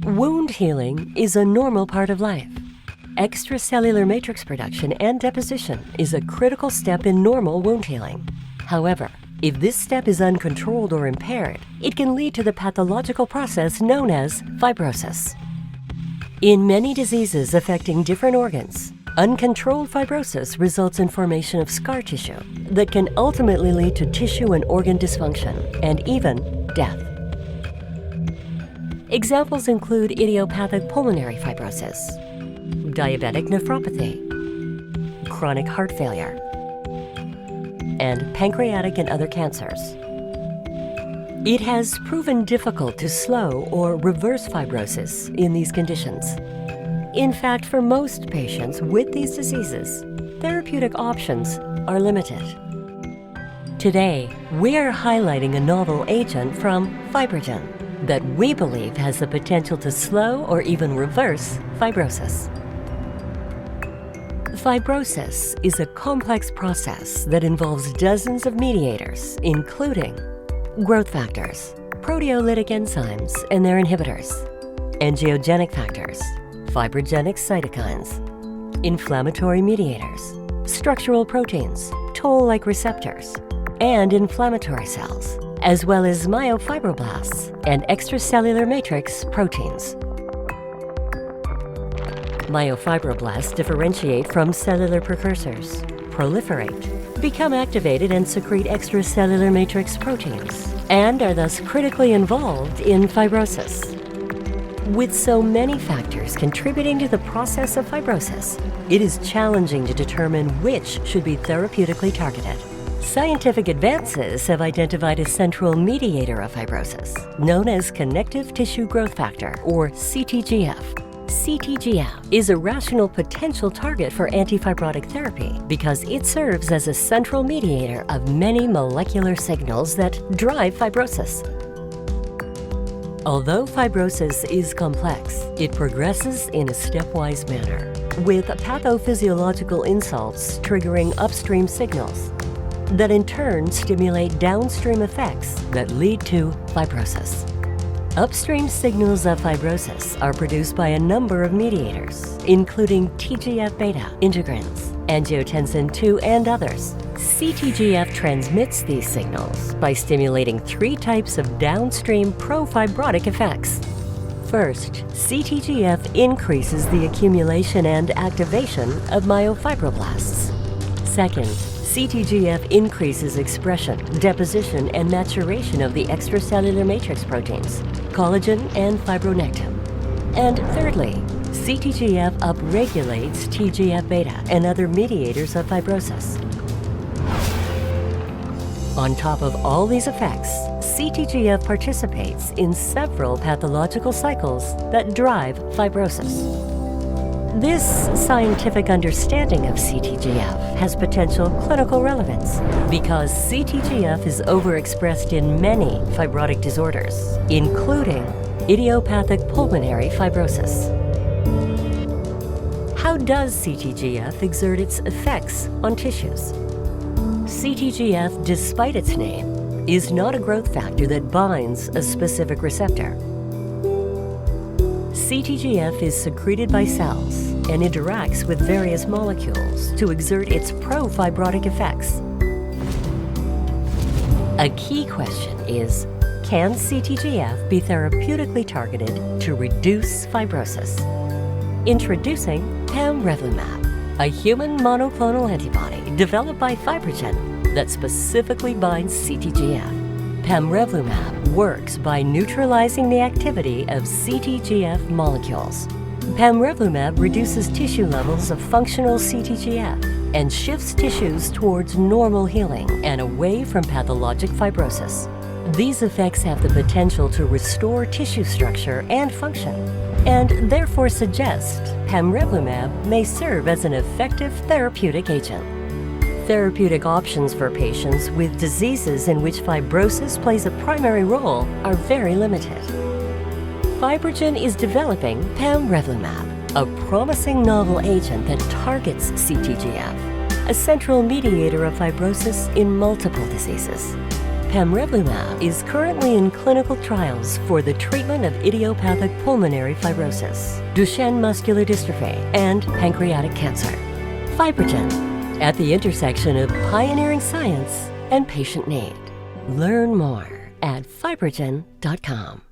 Wound healing is a normal part of life. Extracellular matrix production and deposition is a critical step in normal wound healing. However, if this step is uncontrolled or impaired, it can lead to the pathological process known as fibrosis. In many diseases affecting different organs, uncontrolled fibrosis results in formation of scar tissue that can ultimately lead to tissue and organ dysfunction and even death. Examples include idiopathic pulmonary fibrosis, diabetic nephropathy, chronic heart failure, and pancreatic and other cancers. It has proven difficult to slow or reverse fibrosis in these conditions. In fact, for most patients with these diseases, therapeutic options are limited. Today, we are highlighting a novel agent from Fibrogen that we believe has the potential to slow or even reverse fibrosis. Fibrosis is a complex process that involves dozens of mediators, including growth factors, proteolytic enzymes and their inhibitors, angiogenic factors, fibrogenic cytokines, inflammatory mediators, structural proteins, toll-like receptors, and inflammatory cells, as well as myofibroblasts and extracellular matrix proteins. Myofibroblasts differentiate from cellular precursors, proliferate, become activated and secrete extracellular matrix proteins, and are thus critically involved in fibrosis. With so many factors contributing to the process of fibrosis, it is challenging to determine which should be therapeutically targeted. Scientific advances have identified a central mediator of fibrosis, known as connective tissue growth factor, or CTGF. CTGF is a rational potential target for antifibrotic therapy because it serves as a central mediator of many molecular signals that drive fibrosis. Although fibrosis is complex, it progresses in a stepwise manner, with pathophysiological insults triggering upstream signals that in turn stimulate downstream effects that lead to fibrosis. Upstream signals of fibrosis are produced by a number of mediators, including TGF-beta, integrins, angiotensin II, and others. CTGF transmits these signals by stimulating three types of downstream pro-fibrotic effects. First, CTGF increases the accumulation and activation of myofibroblasts. Second, CTGF increases expression, deposition, and maturation of the extracellular matrix proteins, collagen and fibronectin. And thirdly, CTGF upregulates TGF-beta and other mediators of fibrosis. On top of all these effects, CTGF participates in several pathological cycles that drive fibrosis. This scientific understanding of CTGF has potential clinical relevance because CTGF is overexpressed in many fibrotic disorders, including idiopathic pulmonary fibrosis. How does CTGF exert its effects on tissues? CTGF, despite its name, is not a growth factor that binds a specific receptor. CTGF is secreted by cells and interacts with various molecules to exert its pro-fibrotic effects. A key question is, can CTGF be therapeutically targeted to reduce fibrosis? Introducing pamrevlumab, a human monoclonal antibody developed by Fibrogen that specifically binds CTGF. Pamrevlumab works by neutralizing the activity of CTGF molecules. Pamrevlumab reduces tissue levels of functional CTGF and shifts tissues towards normal healing and away from pathologic fibrosis. These effects have the potential to restore tissue structure and function, and therefore suggest pamrevlumab may serve as an effective therapeutic agent. Therapeutic options for patients with diseases in which fibrosis plays a primary role are very limited. Fibrogen is developing pamrevlumab, a promising novel agent that targets CTGF, a central mediator of fibrosis in multiple diseases. pamrevlumab is currently in clinical trials for the treatment of idiopathic pulmonary fibrosis, Duchenne muscular dystrophy, and pancreatic cancer. Fibrogen, at the intersection of pioneering science and patient need. Learn more at fibrogen.com.